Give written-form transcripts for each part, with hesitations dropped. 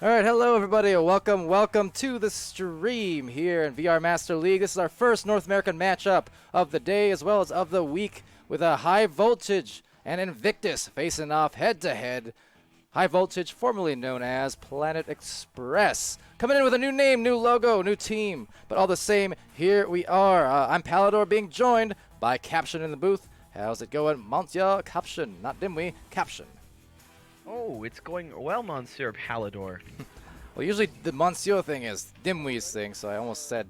All right, hello everybody, welcome to the stream here in VR Master League. This is our first North American matchup of the day as well as of the week with a High Voltage and Invictus facing off head-to-head. High Voltage, formerly known as Planet Express, coming in with a new name, new logo, new team, but all the same, here we are. I'm Palidore, being joined by Caption in the booth. How's it going, Monsieur Caption? Not Dimwee, Caption. Oh, it's going well, Monsieur Palidore. Well, usually the Monsieur thing is Dimwee's thing, so I almost said,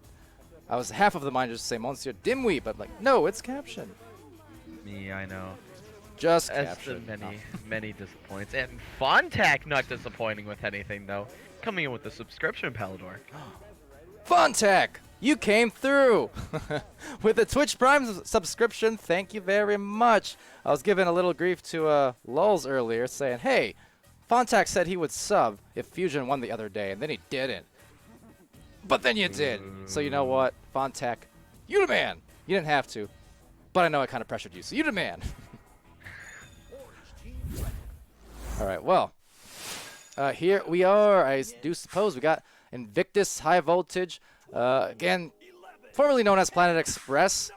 I was half of the mind just to say Monsieur Dimwee, but like, no, it's Caption. Me, I know. Just As Caption. the many disappoints. And Fontac not disappointing with anything, though. Coming in with the subscription, Palidore. Fontac, you came through with the Twitch Prime subscription. Thank you very much. I was giving a little grief to Lulz earlier, saying, hey, Fontac said he would sub if Fusion won the other day, and then he didn't. But then you did. So you know what, Fontac, you the man. You didn't have to, but I know I kind of pressured you, so you the man. All right, well, here we are. I do suppose we got Invictus High Voltage, again, formerly known as Planet Express,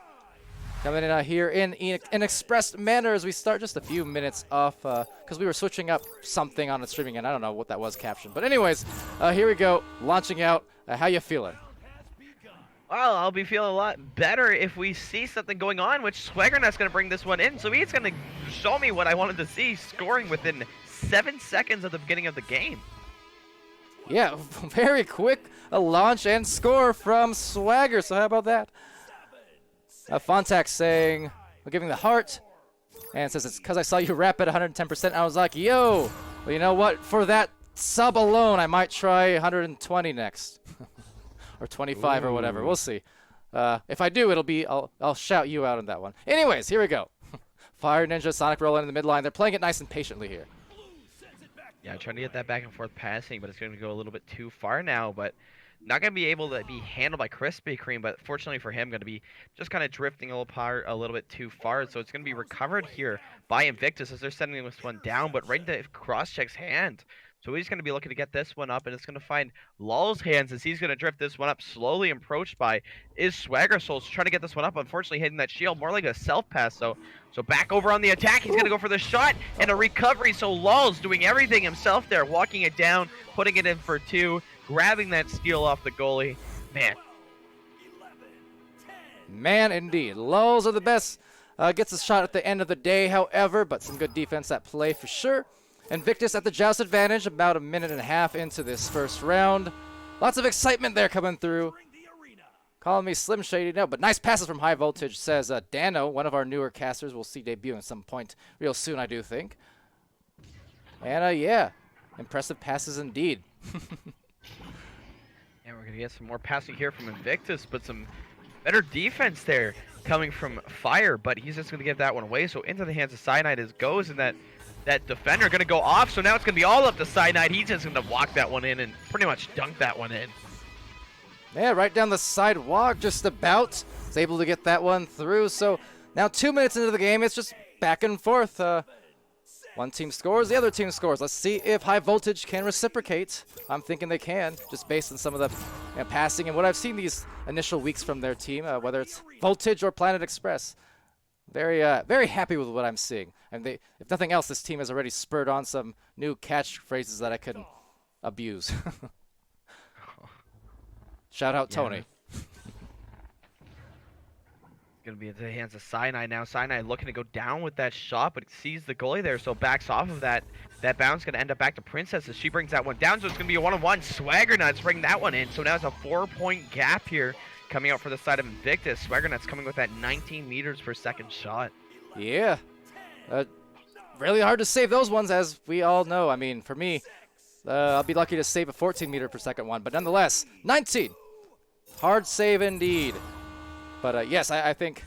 coming in here in an express manner as we start just a few minutes off, because we were switching up something on the streaming, and I don't know what that was, Caption. But anyways, here we go, launching out. How you feeling? Well, I'll be feeling a lot better if we see something going on, which Swaggernut's going to bring this one in. So he's going to show me what I wanted to see, scoring within 7 seconds of the beginning of the game. Yeah, very quick launch and score from Swagger. So how about that? Fontac saying, we're giving the heart, and it says it's because I saw you rap at 110%. I was like, yo, well, you know what? For that sub alone, I might try 120 next. Or 25 or whatever. We'll see. If I do, I'll shout you out on that one. Anyways, here we go. Fire Ninja, Sonic rolling in the midline. They're playing it nice and patiently here. Yeah, trying to get that back and forth passing, but it's going to go a little bit too far now, but not going to be able to be handled by Krispy Kreme, but fortunately for him, going to be just kind of drifting a little bit too far, so it's going to be recovered here by Invictus as they're sending this one down, but right into Crosscheck's hand. So he's going to be looking to get this one up, and it's going to find Lul's hands as he's going to drift this one up, slowly approached by is Swagger Souls trying to get this one up, unfortunately hitting that shield, more like a self-pass, so back over on the attack, he's going to go for the shot, and a recovery, so Lul's doing everything himself there, walking it down, putting it in for two, grabbing that steal off the goalie. Man, indeed. Lulz are the best. Gets a shot at the end of the day, however, but some good defense at play for sure. Invictus at the joust advantage, about a minute and a half into this first round. Lots of excitement there coming through. Calling me Slim Shady, no, but nice passes from High Voltage, says Dano, one of our newer casters. We'll see debut at some point real soon, I do think. And, yeah, impressive passes indeed. And we're going to get some more passing here from Invictus, but some better defense there coming from Fire, but he's just going to give that one away. So into the hands of Cyanide as goes, and that defender going to go off, so now it's going to be all up to Cyanide. He's just going to walk that one in and pretty much dunk that one in. Yeah, right down the sidewalk, just about. Was able to get that one through. So now 2 minutes into the game, it's just back and forth. One team scores, the other team scores. Let's see if High Voltage can reciprocate. I'm thinking they can, just based on some of the passing and what I've seen these initial weeks from their team, whether it's Voltage or Planet Express. Very happy with what I'm seeing. And if nothing else, this team has already spurred on some new catchphrases that I could abuse. Shout out Tony. Going to be into the hands of Cyanide now. Cyanide looking to go down with that shot, but sees the goalie there, so backs off of that. That bounce going to end up back to Princess as she brings that one down, so it's going to be a one-on-one. Swaggernuts bring that one in, so now it's a 4-point gap here coming out for the side of Invictus. Swaggernuts coming with that 19 meters per second shot. Yeah. Really hard to save those ones, as we all know. I mean, for me, I'll be lucky to save a 14 meter per second one, but nonetheless, 19. Hard save indeed. But yes, I think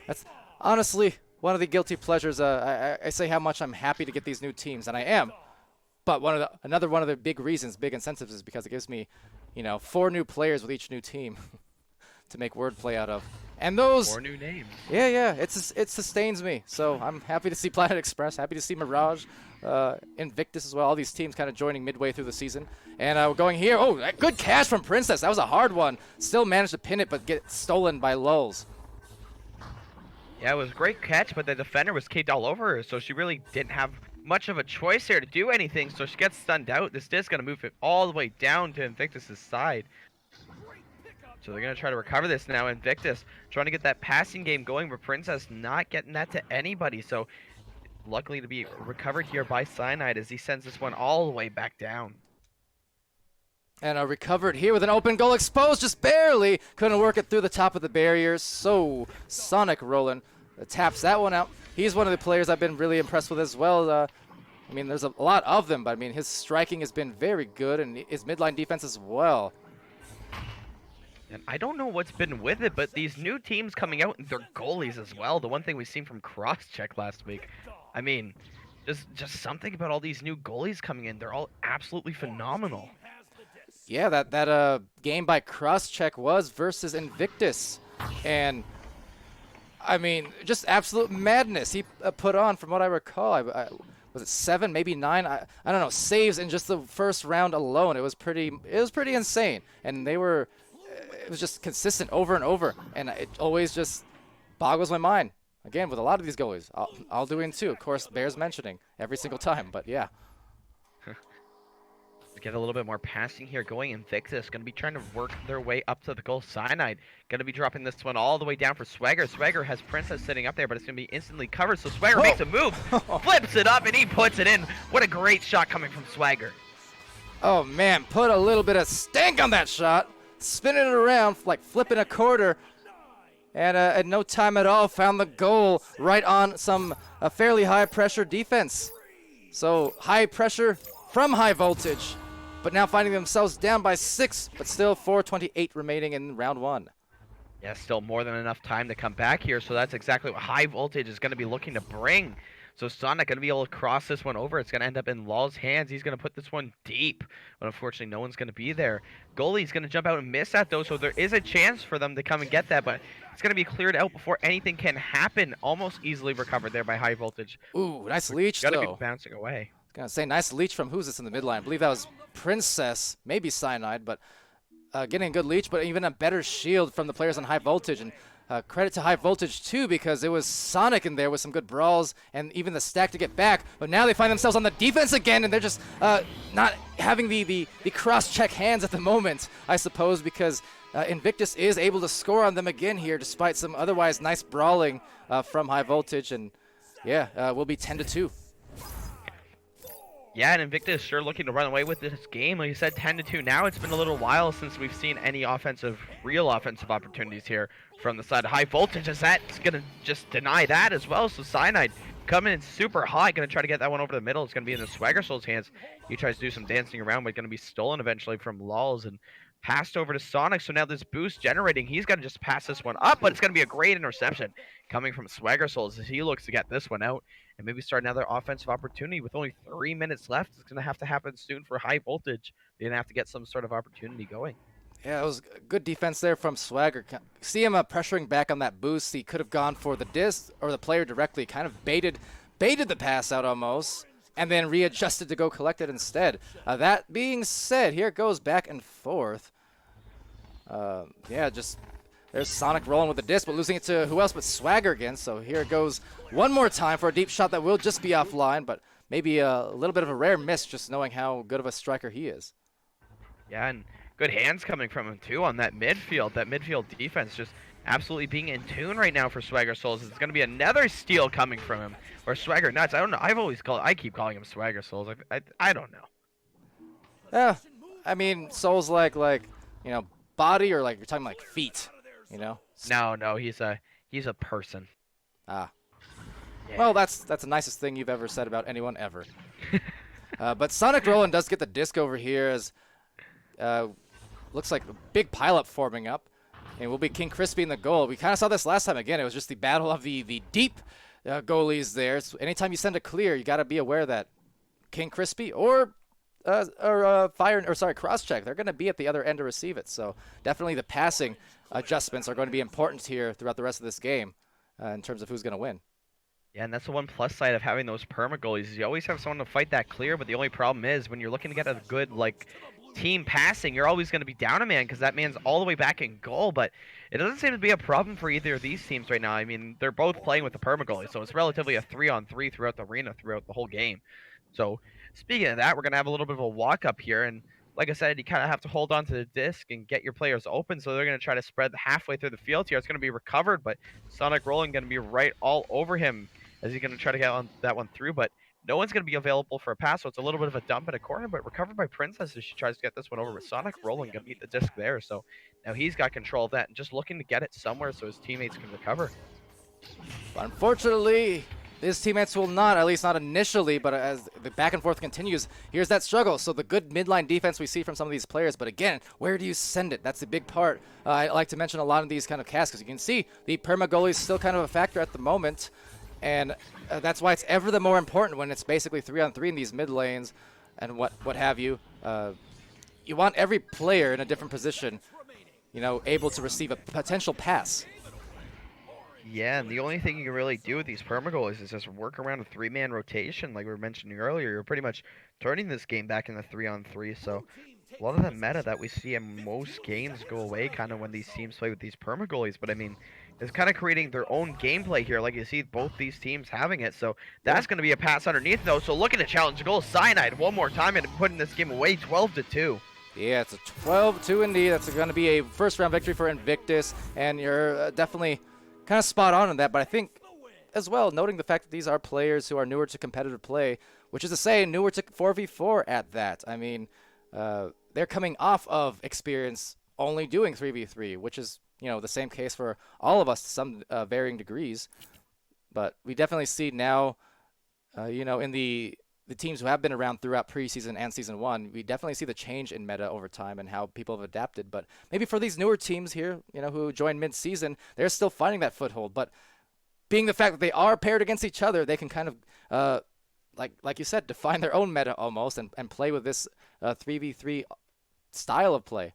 that's honestly one of the guilty pleasures. I say how much I'm happy to get these new teams, and I am. But another one of the big reasons, big incentives, is because it gives me, 4 new players with each new team. to make wordplay out of. And those, 4 new names. yeah, it sustains me. So I'm happy to see Planet Express, happy to see Mirage, Invictus as well. All these teams kind of joining midway through the season. And we're going here. Oh, good catch from Princess. That was a hard one. Still managed to pin it, but get stolen by Lulz. Yeah, it was a great catch, but the defender was caked all over her, so she really didn't have much of a choice here to do anything, so she gets stunned out. This disc going to move it all the way down to Invictus' side. So they're going to try to recover this now. Invictus trying to get that passing game going, but Princess not getting that to anybody, so luckily to be recovered here by Cyanide as he sends this one all the way back down. And recovered here with an open goal, exposed just barely. Couldn't work it through the top of the barriers. So Sonic rolling taps that one out. He's one of the players I've been really impressed with as well. I mean, there's a lot of them, but I mean, his striking has been very good, and his midline defense as well. And I don't know what's been with it, but these new teams coming out and their goalies as well. The one thing we've seen from Crosscheck last week. I mean, just something about all these new goalies coming in. They're all absolutely phenomenal. Yeah, that game by Crosscheck was versus Invictus, and I mean, just absolute madness he put on. From what I recall, was it 7, maybe 9? I don't know. Saves in just the first round alone. It was pretty insane, and it was just consistent over and over, and it always just boggles my mind. Again, with a lot of these goalies, I'll do it too. Of course, bears mentioning every single time, but yeah. Get a little bit more passing here going. Invictus going to be trying to work their way up to the goal. Cyanide going to be dropping this one all the way down for Swagger. Swagger has Princess sitting up there, but it's going to be instantly covered. So Swagger makes a move, flips it up, and he puts it in. What a great shot coming from Swagger. Oh, man, put a little bit of stank on that shot. Spinning it around like flipping a quarter. And at no time at all found the goal right on some fairly high pressure defense. So high pressure from high voltage. But now finding themselves down by 6, but still 4:28 remaining in round 1. Yeah, still more than enough time to come back here, so that's exactly what high voltage is going to be looking to bring. So Sonic going to be able to cross this one over. It's going to end up in Lulz's hands. He's going to put this one deep, but unfortunately no one's going to be there. Goalie's going to jump out and miss that, though, so there is a chance for them to come and get that, but it's going to be cleared out before anything can happen. Almost easily recovered there by high voltage. Ooh, nice leech, though. though. Got to be bouncing away. Gonna say nice leech from who's this in the midline? I believe that was Princess, maybe Cyanide, but getting a good leech, but even a better shield from the players on high voltage. And credit to high voltage too, because it was Sonic in there with some good brawls and even the stack to get back. But now they find themselves on the defense again, and they're just not having the cross-check hands at the moment, I suppose, because Invictus is able to score on them again here, despite some otherwise nice brawling from high voltage. And yeah, we'll be 10-2. Yeah, and Invictus sure looking to run away with this game. Like you said, 10-2 now. It's been a little while since we've seen any real offensive opportunities here from the side of high voltage, as that's going to just deny that as well. So Cyanide coming in super hot, going to try to get that one over the middle. It's going to be in the Swagger Soul's hands. He tries to do some dancing around, but going to be stolen eventually from Lulz and passed over to Sonic. So now this boost generating, he's going to just pass this one up, but it's going to be a great interception coming from Swagger Souls as he looks to get this one out and maybe start another offensive opportunity. With only 3 minutes left, it's going to have to happen soon for high voltage. They're going to have to get some sort of opportunity going. Yeah, it was good defense there from Swagger. See him pressuring back on that boost. He could have gone for the disc or the player directly, kind of baited the pass out almost, and then readjusted to go collect it instead. That being said, here it goes back and forth. Yeah, just there's Sonic rolling with the disc, but losing it to who else but Swagger again. So here it goes one more time for a deep shot that will just be offline, but maybe a little bit of a rare miss, just knowing how good of a striker he is. Yeah, and good hands coming from him too on that midfield. That midfield defense just absolutely being in tune right now for Swagger Souls. It's going to be another steal coming from him, or Swagger Nuts. I don't know. I keep calling him Swagger Souls. I don't know. Yeah, I mean Souls like body, or like you're talking like feet, No, he's a person. Ah. Yeah. Well, that's the nicest thing you've ever said about anyone ever. But Sonic Roland does get the disc over here as looks like a big pileup forming up, and will be King Crispy in the goal. We kind of saw this last time again. It was just the battle of the deep goalies there. So anytime you send a clear, you got to be aware that King Crispy or Crosscheck, they're going to be at the other end to receive it. So definitely the passing adjustments are going to be important here throughout the rest of this game in terms of who's going to win. Yeah, and that's the one plus side of having those perma goalies is you always have someone to fight that clear, but the only problem is when you're looking to get a good team passing, you're always going to be down a man because that man's all the way back in goal, but it doesn't seem to be a problem for either of these teams right now. I mean, they're both playing with the perma goalie, so it's relatively a 3-on-3 throughout the arena throughout the whole game. So, speaking of that, we're going to have a little bit of a walk up here, and like I said, you kind of have to hold on to the disc and get your players open, so they're going to try to spread halfway through the field here. It's going to be recovered, but Sonic Rolling going to be right all over him as he's going to try to get on that one through, but no one's going to be available for a pass, so it's a little bit of a dump in a corner, but recovered by Princess as she tries to get this one over with Sonic Rolling going to beat the disc there, so now he's got control of that and just looking to get it somewhere so his teammates can recover. But unfortunately, his teammates will not, at least not initially, but as the back and forth continues, here's that struggle. So the good midline defense we see from some of these players, but again, where do you send it? That's the big part. I like to mention a lot of these kind of casts because you can see the perma goalie is still kind of a factor at the moment. And that's why it's ever the more important when it's basically 3-on-3 in these mid lanes and what have you. You want every player in a different position, you know, able to receive a potential pass. Yeah, and the only thing you can really do with these perma goalies is just work around a 3-man rotation, like we were mentioning earlier. You're pretty much turning this game back into 3-on-3, so a lot of the meta that we see in most games go away kind of when these teams play with these perma goalies. But I mean, it's kind of creating their own gameplay here. Like you see both these teams having it. So that's going to be a pass underneath though. So looking to challenge the goal. Cyanide one more time and putting this game away 12-2. Yeah, it's a 12-2 indeed. That's going to be a first round victory for Invictus. And you're definitely kind of spot on that. But I think as well, noting the fact that these are players who are newer to competitive play, which is to say newer to 4v4 at that. I mean, they're coming off of experience only doing 3v3, which is, you know, the same case for all of us to some varying degrees. But we definitely see now, you know, in the teams who have been around throughout preseason and season one, we definitely see the change in meta over time and how people have adapted. But maybe for these newer teams here, you know, who joined mid-season, they're still finding that foothold. But being the fact that they are paired against each other, they can kind of, like you said, define their own meta almost and play with this 3v3 style of play.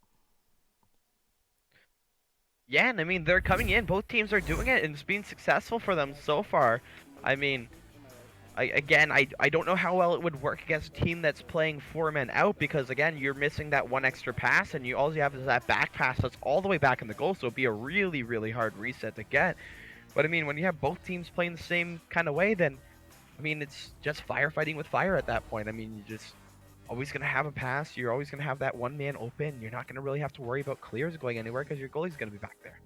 Yeah, and I mean, they're coming in. Both teams are doing it, and it's been successful for them so far. I mean, I don't know how well it would work against a team that's playing 4-men out because, again, you're missing that one extra pass, and all you have is that back pass that's all the way back in the goal, so it'd be a really, really hard reset to get. But, I mean, when you have both teams playing the same kind of way, then, I mean, it's just firefighting with fire at that point. I mean, you just always going to have a pass. You're always going to have that one man open. You're not going to really have to worry about clears going anywhere because your goalie's going to be back there.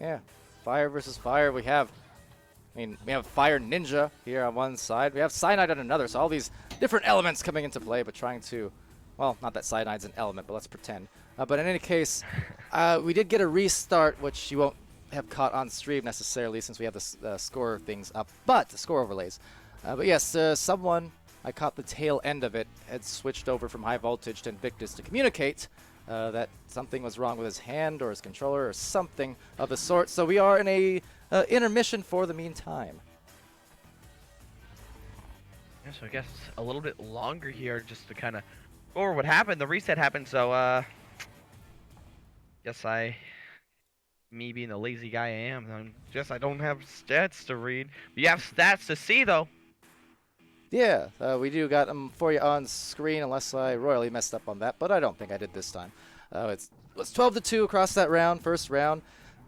Yeah, fire versus fire. We have Fire Ninja here on one side. We have Cyanide on another. So all these different elements coming into play, but trying to, well, not that Cyanide's an element, but let's pretend. But in any case, we did get a restart, which you won't have caught on stream necessarily since we have the score things up, but the score overlays. But yes, someone, I caught the tail end of it, had switched over from high voltage to Invictus to communicate that something was wrong with his hand or his controller or something of the sort. So we are in a intermission for the meantime. Yeah, so I guess a little bit longer here just to kind of go over what happened. The reset happened, so guess me being the lazy guy I am, I don't have stats to read. But you have stats to see, though. Yeah, we do got them for you on screen, unless I royally messed up on that, but I don't think I did this time. It was 12-2 across that round, first round.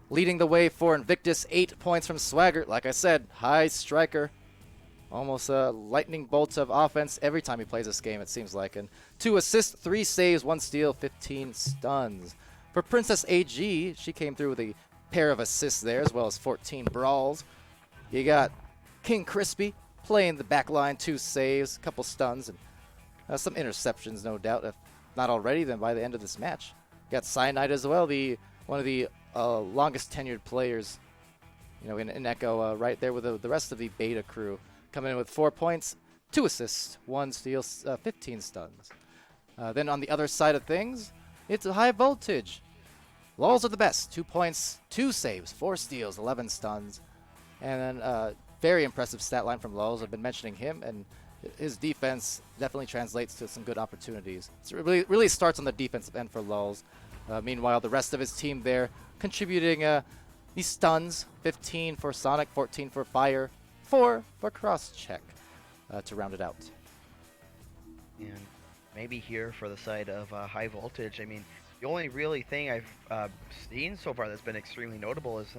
Leading the way for Invictus, 8 points from Swagger. Like I said, high striker. Almost a lightning bolt of offense every time he plays this game, it seems like. And 2 assists, 3 saves, 1 steal, 15 stuns. For Princess AG, she came through with a pair of assists there, as well as 14 brawls. You got King Crispy playing the back line, 2 saves, a couple stuns, and some interceptions, no doubt. If not already, then by the end of this match. You got Cyanide as well, one of the longest tenured players, you know, in Echo, right there with the rest of the beta crew, coming in with 4 points, 2 assists, 1 steal, 15 stuns. Then on the other side of things, it's a high voltage. Lols are the best, 2 points, 2 saves, 4 steals, 11 stuns, and then very impressive stat line from Lols. I've been mentioning him, and his defense definitely translates to some good opportunities. So it really starts on the defensive end for Lols. Meanwhile, the rest of his team there contributing these stuns, 15 for Sonic, 14 for Fire, 4 for Crosscheck to round it out. And maybe here for the side of high voltage, I mean, the only really thing I've seen so far that's been extremely notable is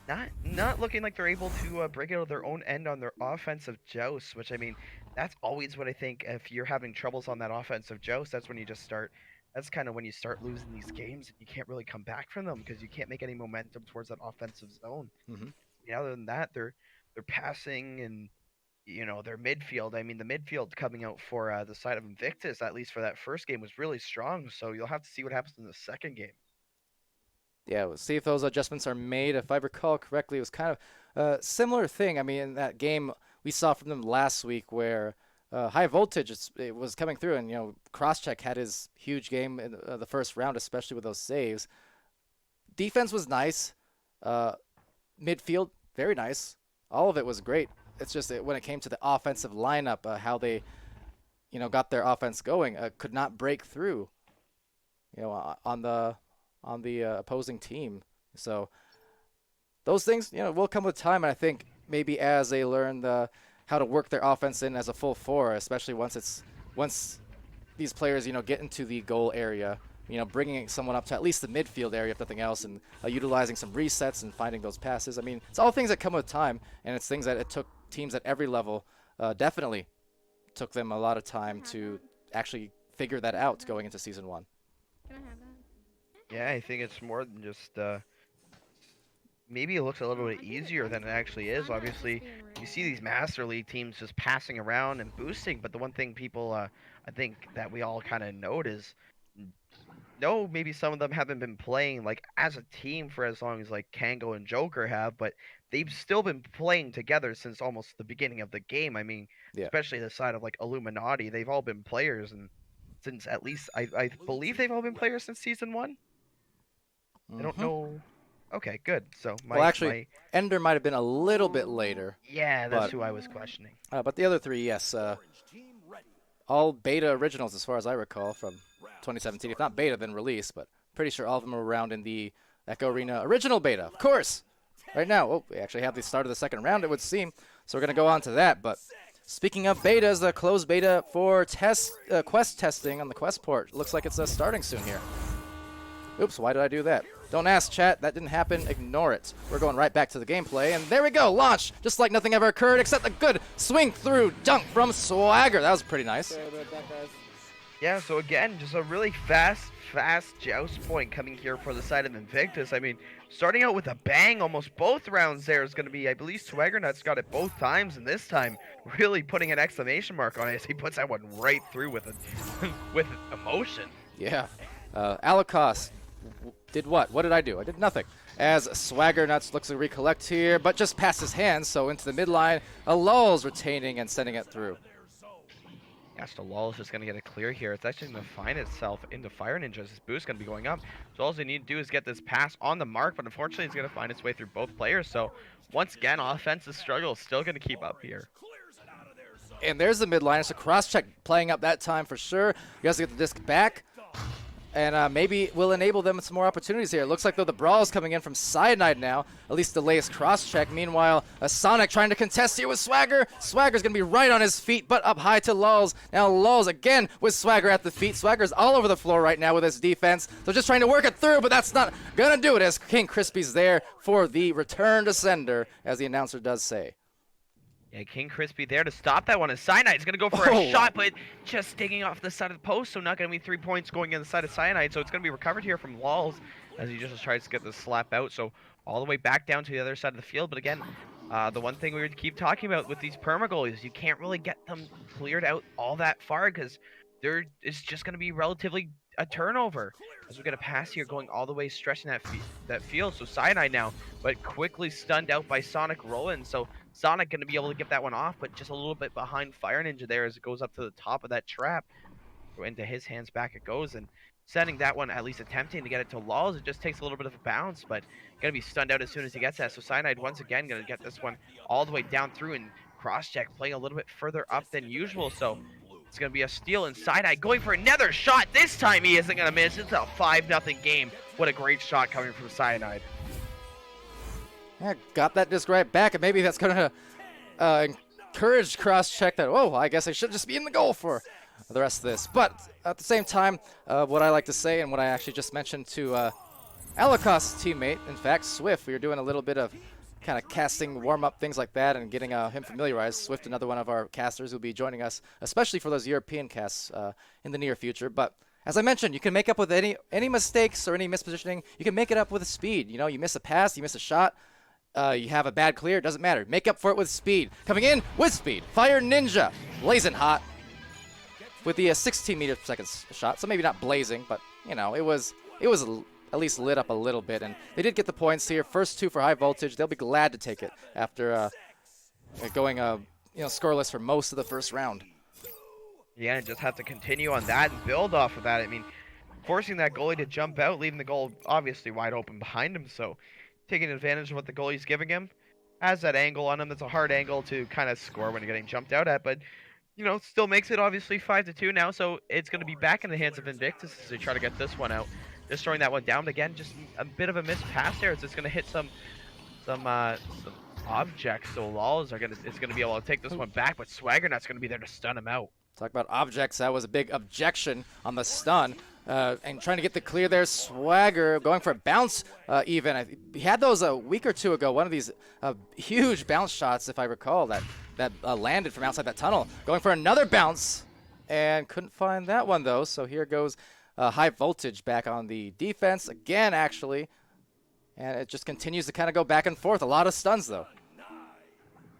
not looking like they're able to break out of their own end on their offensive joust, which I mean, that's always what I think. If you're having troubles on that offensive joust, that's when you just start. That's kind of when you start losing these games. You can't really come back from them because you can't make any momentum towards that offensive zone. Mm-hmm. Other than that, they're passing and their midfield. I mean, the midfield coming out for the side of Invictus, at least for that first game, was really strong. So you'll have to see what happens in the second game. Yeah, we'll see if those adjustments are made. If I recall correctly, it was kind of a similar thing. I mean, in that game we saw from them last week where high voltage it was coming through, and Crosscheck had his huge game in the first round, especially with those saves. Defense was nice. Midfield, very nice. All of it was great. It's just when it came to the offensive lineup, how they, got their offense going, could not break through, on the opposing team. So those things, will come with time. And I think maybe as they learn how to work their offense in as a full four, especially once these players, get into the goal area, bringing someone up to at least the midfield area, if nothing else, and utilizing some resets and finding those passes. I mean, it's all things that come with time, and it's things that it took teams at every level, definitely took them a lot of time to actually figure that out going into Season 1. Yeah, I think it's more than just maybe it looks a little bit easier than it actually is. Obviously, you see these Master League teams just passing around and boosting, but the one thing people, I think that we all kind of note is, no, maybe some of them haven't been playing like as a team for as long as like Kango and Joker have, but they've still been playing together since almost the beginning of the game. I mean, Yeah. especially the side of like Illuminati, they've all been players, and since at least I believe they've all been players since Season 1. I don't know. Okay, good. So well, actually, Ender might have been a little bit later. Yeah, that's who I was questioning. But the other three, yes, all beta originals as far as I recall from 2017. If not beta, then release, but pretty sure all of them are around in the Echo Arena original beta, of course. Right now, we actually have the start of the second round, it would seem, so we're going to go on to that. But speaking of betas, the closed beta for quest testing on the quest port looks like it's starting soon here. Oops, why did I do that? Don't ask, chat. That didn't happen. Ignore it. We're going right back to the gameplay, and there we go. Launch, just like nothing ever occurred, except a good swing through dunk from Swagger. That was pretty nice. Yeah, so again, just a really fast joust point coming here for the side of Invictus. I mean, starting out with a bang almost both rounds there is going to be, I believe Swaggernuts got it both times, and this time really putting an exclamation mark on it as he puts that one right through with with emotion. Yeah. Alakos did what? What did I do? I did nothing. As Swaggernuts looks to recollect here, but just past his hands, so into the midline. Lulz retaining and sending it through. Yeah, so Lulz is just going to get a clear here. It's actually going to find itself into Fire Ninjas. This boost is going to be going up. So all they need to do is get this pass on the mark, but unfortunately it's going to find its way through both players. So once again, offensive struggle is still going to keep up here. And there's the midline. It's a cross-check playing up that time for sure. You guys get the disc back. And maybe will enable them some more opportunities here. It looks like, though, the brawl is coming in from Cyanide now. At least the latest cross-check. Meanwhile, Sonic trying to contest here with Swagger. Swagger's going to be right on his feet, but up high to Lulz. Now Lulz again with Swagger at the feet. Swagger's all over the floor right now with his defense. So just trying to work it through, but that's not going to do it as King Crispy's there for the return to sender, as the announcer does say. Yeah, King Crispy there to stop that one. And Cyanide's going to go for a shot, but just digging off the side of the post, so not going to be 3 points going in the side of Cyanide. So it's going to be recovered here from Lulz as he just tries to get the slap out. So all the way back down to the other side of the field. But again, the one thing we would keep talking about with these permagoals is you can't really get them cleared out all that far because there is just going to be relatively a turnover. As we get a pass here going all the way stretching that field. So Cyanide now, but quickly stunned out by Sonic Roland. So Sonic going to be able to get that one off, but just a little bit behind Fire Ninja there as it goes up to the top of that trap. So into his hands back it goes, and sending that one, at least attempting to get it to Lulz. It just takes a little bit of a bounce, but going to be stunned out as soon as he gets that. So Cyanide once again going to get this one all the way down through, and Crosscheck playing a little bit further up than usual. So It's going to be a steal inside eye, going for another shot. This time he isn't going to miss. It's a 5-0 game. What a great shot coming from Cyanide. Yeah, got that disc right back, and maybe that's going to encourage cross-check that, oh, I guess I should just be in the goal for the rest of this. But at the same time, what I like to say, and what I actually just mentioned to Alikos's teammate, in fact, Swift, we were doing a little bit of kind of casting, warm-up, things like that, and getting him familiarized. Swift, another one of our casters, will be joining us, especially for those European casts in the near future. But as I mentioned, you can make up with any mistakes or any mispositioning. You can make it up with speed. You know, you miss a pass, you miss a shot, you have a bad clear, it doesn't matter. Make up for it with speed. Coming in with speed, Fire Ninja, blazing hot with the 16 meters per second shot. So maybe not blazing, but you know, it was at least lit up a little bit, and they did get the points here. First 2 for high voltage. They'll be glad to take it after going scoreless for most of the first round. Yeah, and just have to continue on that and build off of that. I mean, forcing that goalie to jump out, leaving the goal obviously wide open behind him, so taking advantage of what the goalie's giving him. Has that angle on him. That's a hard angle to kind of score when you're getting jumped out at, but you know, still makes it obviously 5-2 now, so it's going to be back in the hands of Invictus as they try to get this one out. Just throwing that one down, but again, just a bit of a missed pass there. It's just going to hit some objects, so Lawls is going to be able to take this one back, but Swaggernut's going to be there to stun him out. Talk about objects. That was a big objection on the stun. And trying to get the clear there. Swagger going for a bounce even. He had those a week or two ago. One of these huge bounce shots, if I recall, that landed from outside that tunnel. Going for another bounce and couldn't find that one, though. So here goes high voltage back on the defense again, actually. And it just continues to kind of go back and forth. A lot of stuns, though.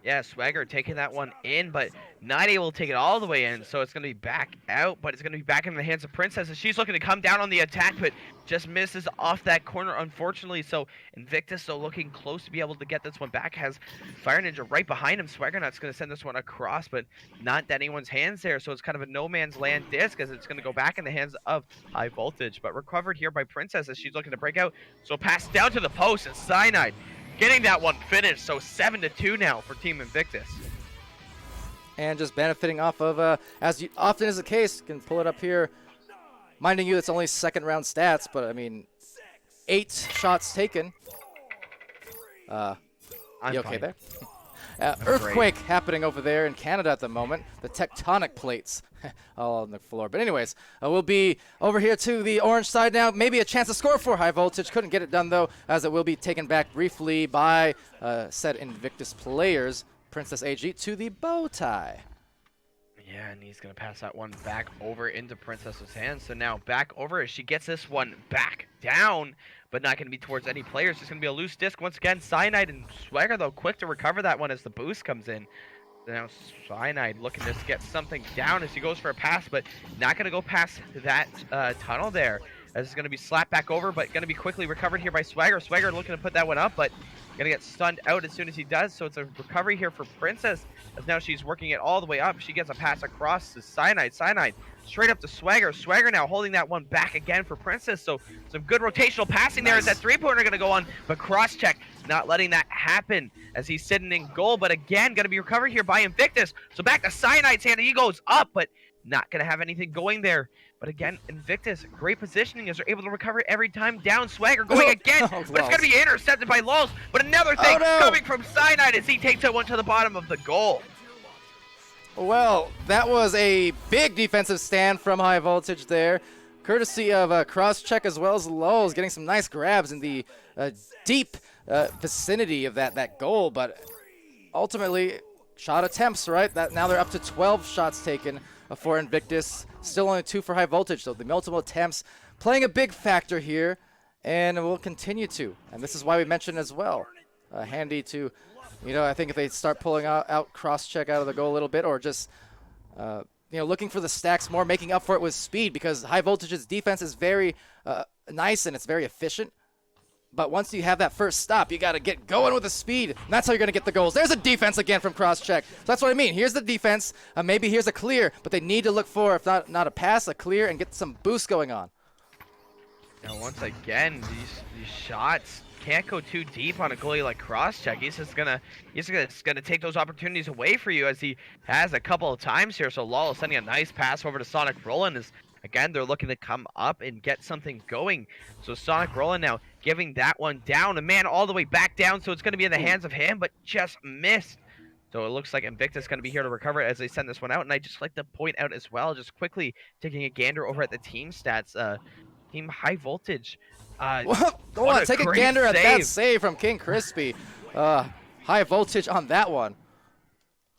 Yeah, Swagger taking that one in, but not able to take it all the way in, so it's going to be back out, but it's going to be back in the hands of Princess as she's looking to come down on the attack, but just misses off that corner, unfortunately. So Invictus, though, looking close to be able to get this one back, has Fire Ninja right behind him. Swaggernut's going to send this one across, but not to anyone's hands there, so it's kind of a no man's land disc as it's going to go back in the hands of High Voltage, but recovered here by Princess as she's looking to break out. So pass down to the post, and Cyanide getting that one finished, so 7-2 now for Team Invictus. And just benefiting off of, as often is the case, can pull it up here. Minding you, it's only second round stats, but I mean, 8 shots taken. You okay there? Earthquake happening over there in Canada at the moment. The tectonic plates all on the floor. But anyways, we'll be over here to the orange side now. Maybe a chance to score for High Voltage. Couldn't get it done, though, as it will be taken back briefly by said Invictus players. Princess AG to the bow tie. Yeah, and he's going to pass that one back over into Princess's hands. So now back over as she gets this one back down, but not going to be towards any players. It's going to be a loose disc once again. Cyanide and Swagger, though, quick to recover that one as the boost comes in. So now Cyanide looking to get something down as he goes for a pass, but not going to go past that tunnel there. As it's going to be slapped back over, but going to be quickly recovered here by Swagger. Swagger looking to put that one up, but going to get stunned out as soon as he does. So it's a recovery here for Princess, as now she's working it all the way up. She gets a pass across to Cyanide. Cyanide straight up to Swagger. Swagger now holding that one back again for Princess. So some good rotational passing there as that three-pointer going to go on, but cross-check not letting that happen as he's sitting in goal. But again, going to be recovered here by Invictus. So back to Cyanide's hand, and he goes up, but not going to have anything going there. But again, Invictus, great positioning as they're able to recover every time down. Swagger going again, but it's going to be intercepted by Lulz. But another thing coming from Cyanide as he takes that one to the bottom of the goal. Well, that was a big defensive stand from High Voltage there, courtesy of cross-check as well as Lulz getting some nice grabs in the deep vicinity of that goal. But ultimately, shot attempts, right? Now they're up to 12 shots taken for Invictus. Still only 2 for High Voltage, so the multiple attempts playing a big factor here, and will continue to. And this is why we mentioned as well, handy to, I think if they start pulling out cross-check out of the goal a little bit, or just, looking for the stacks more, making up for it with speed, because High Voltage's defense is very nice and it's very efficient. But once you have that first stop, you got to get going with the speed. And that's how you're going to get the goals. There's a defense again from cross-check. So that's what I mean. Here's the defense. Maybe here's a clear, but they need to look for, if not a pass, a clear, and get some boost going on. Now, once again, these shots can't go too deep on a goalie like Crosscheck. He's just gonna take those opportunities away for you, as he has a couple of times here. So Lawless sending a nice pass over to Sonic Roland, as again they're looking to come up and get something going. So Sonic Roland now giving that one down, a man all the way back down, so it's gonna be in the hands of him, but just missed. So it looks like Invictus going to be here to recover it as they send this one out. And I just like to point out as well, just quickly taking a gander over at the team stats, team High Voltage. Go on, take a gander at that save from King Crispy. High Voltage on that one.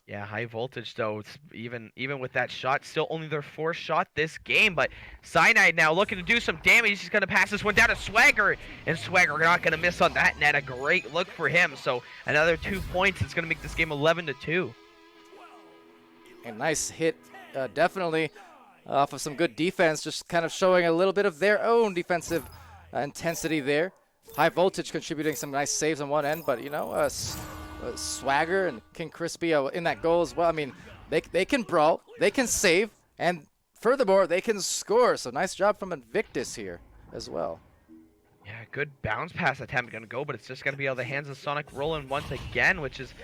Yeah, High Voltage, though, it's even with that shot, still only their 4th shot this game. But Cyanide now looking to do some damage. He's going to pass this one down to Swagger, and Swagger not going to miss on that net. A great look for him. So another 2 points. It's going to make this game 11-2. A nice hit, definitely, off of some good defense, just kind of showing a little bit of their own defensive intensity there. High Voltage contributing some nice saves on one end, but, you know, Swagger and King Crispy in that goal as well. I mean, they can brawl, they can save, and furthermore, they can score. So nice job from Invictus here as well. Yeah, good bounce pass attempt going to go, but it's just going to be out of the hands of Sonic Roland once again, which is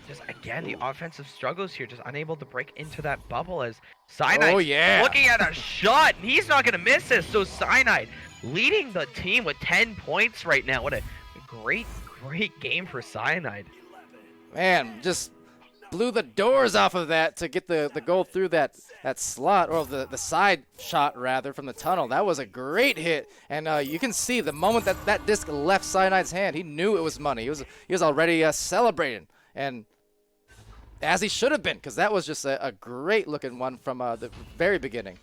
just, again, the offensive struggles here, just unable to break into that bubble as Cyanide looking at a shot, and he's not going to miss this. So Cyanide leading the team with 10 points right now. What a great game for Cyanide. Man, just blew the doors off of that to get the goal through that slot, or the side shot rather, from the tunnel. That was a great hit, and you can see the moment that disc left Cyanide's hand, he knew it was money. He was already celebrating, and as he should have been, because that was just a great looking one from the very beginning.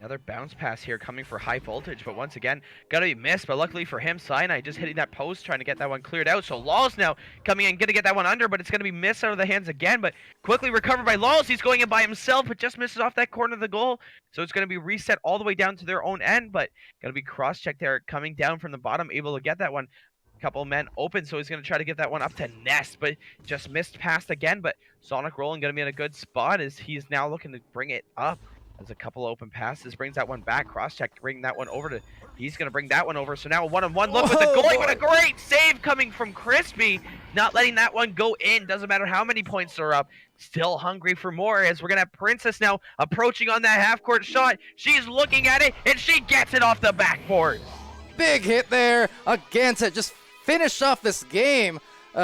Another bounce pass here coming for High Voltage, but once again, gotta be missed. But luckily for him, Cyanide just hitting that post, trying to get that one cleared out. So Lawless now coming in, gonna get that one under, but it's gonna be missed out of the hands again. But quickly recovered by Lawless. He's going in by himself, but just misses off that corner of the goal. So it's gonna be reset all the way down to their own end, but gonna be cross-checked there, coming down from the bottom, able to get that one. Couple men open, so he's going to try to get that one up to Nest, but just missed past again. But Sonic Roland going to be in a good spot as he's now looking to bring it up. As a couple open passes, brings that one back. Cross-check, bring that one over to... He's going to bring that one over. So now a one-on-one look with the goalie. What a great save coming from Crispy. Not letting that one go in. Doesn't matter how many points are up. Still hungry for more, as we're going to have Princess now approaching on that half-court shot. She's looking at it, and she gets it off the backboard. Big hit there again to just finish off this game.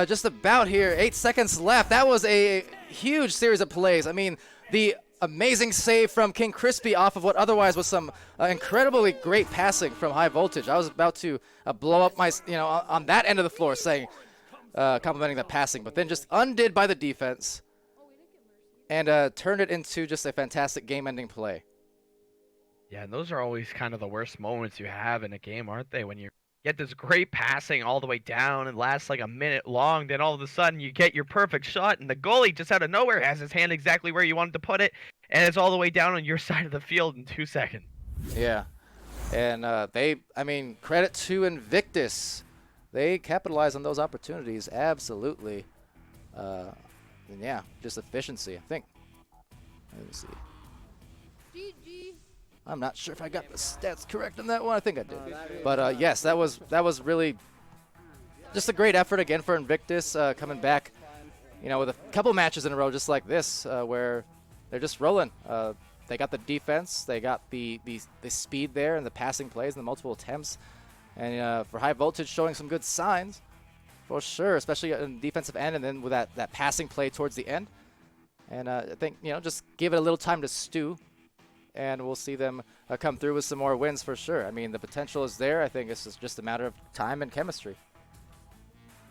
Just about here, 8 seconds left. That was a huge series of plays. I mean, the amazing save from King Crispy off of what otherwise was some incredibly great passing from High Voltage. I was about to blow up my, on that end of the floor, saying, complimenting the passing, but then just undid by the defense and turned it into just a fantastic game-ending play. Yeah, and those are always kind of the worst moments you have in a game, aren't they? When you get this great passing all the way down and lasts like a minute long, then all of a sudden you get your perfect shot, and the goalie just out of nowhere has his hand exactly where you wanted to put it, and it's all the way down on your side of the field in 2 seconds. Yeah, and credit to Invictus. They capitalize on those opportunities, absolutely. And yeah, just efficiency, I think. Let me see. I'm not sure if I got the stats correct on that one. I think I did. But yes, that was really just a great effort again for Invictus, coming back, with a couple matches in a row just like this, where they're just rolling. They got the defense, they got the speed there, and the passing plays and the multiple attempts, and for High Voltage showing some good signs, for sure, especially in the defensive end, and then with that passing play towards the end. And I think just give it a little time to stew, and we'll see them come through with some more wins for sure. I mean, the potential is there. I think it's just a matter of time and chemistry.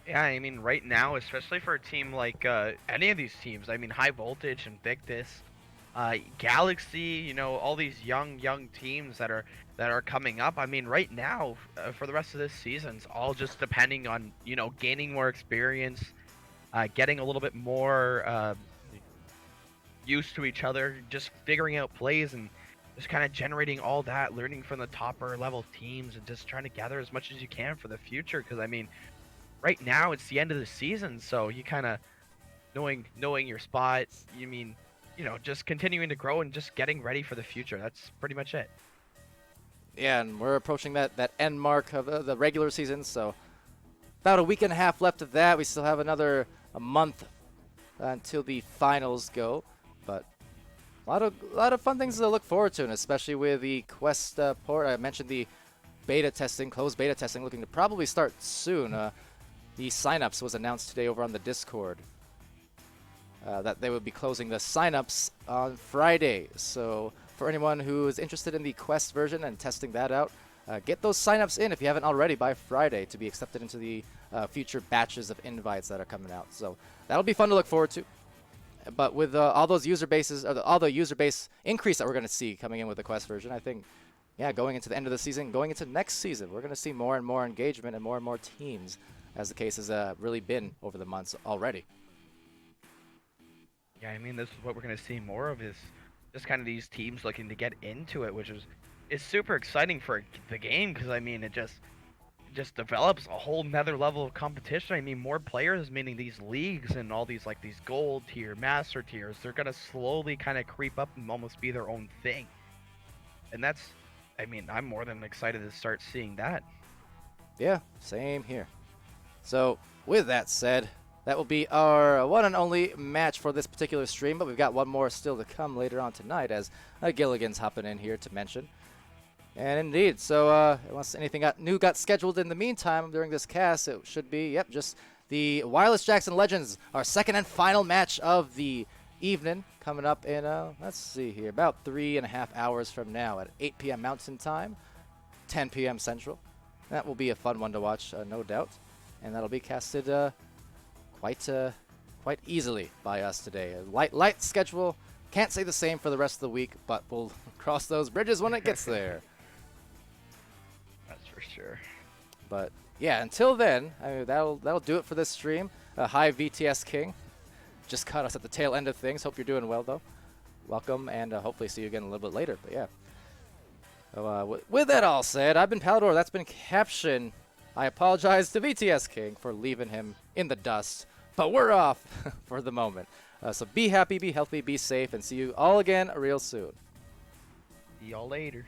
Yeah, I mean, right now, especially for a team like any of these teams, I mean, High Voltage, Invictus, Galaxy, all these young teams that are coming up. I mean, right now, for the rest of this season, it's all just depending on, gaining more experience, getting a little bit more used to each other, just figuring out plays and just kind of generating all that, learning from the topper level teams, and just trying to gather as much as you can for the future. Because I mean, right now it's the end of the season, so you kind of knowing your spot. You mean, just continuing to grow and just getting ready for the future. That's pretty much it. Yeah, and we're approaching that end mark of the regular season, so about a week and a half left of that. We still have a month until the finals go, but a lot of fun things to look forward to, and especially with the Quest port. I mentioned the beta testing, closed beta testing, looking to probably start soon. The signups was announced today over on the Discord that they would be closing the signups on Friday. So for anyone who is interested in the Quest version and testing that out, get those signups in if you haven't already by Friday to be accepted into the future batches of invites that are coming out. So that'll be fun to look forward to. But with all those user bases, or all the user base increase that we're going to see coming in with the Quest version, I think, yeah, going into the end of the season, going into next season, we're going to see more and more engagement and more teams, as the case has really been over the months already. Yeah, I mean, this is what we're going to see more of, is just kind of these teams looking to get into it, which is super exciting for the game, because I mean, it just develops a whole nother level of competition. I mean, more players, meaning these leagues and all these, like, these gold tier, master tiers, they're going to slowly kind of creep up and almost be their own thing. And that's, I mean, I'm more than excited to start seeing that. Yeah, same here. So with that said, that will be our one and only match for this particular stream, but we've got one more still to come later on tonight, as Gilligan's hopping in here to mention. And indeed, so unless anything got scheduled in the meantime during this cast, it should be, yep, just the Wireless Jackson Legends, our second and final match of the evening, coming up in, let's see here, about 3.5 hours from now at 8 p.m. Mountain Time, 10 p.m. Central. That will be a fun one to watch, no doubt. And that'll be casted quite easily by us today. A light schedule. Can't say the same for the rest of the week, but we'll cross those bridges when it gets there. That's for sure. But yeah, until then, I mean, that'll do it for this stream. Hi, VTS King. Just caught us at the tail end of things. Hope you're doing well, though. Welcome, and hopefully see you again a little bit later. But yeah. So, with that all said, I've been Palidore. That's been Caption. I apologize to VTS King for leaving him in the dust, but we're off for the moment. So be happy, be healthy, be safe, and see you all again real soon. See y'all later.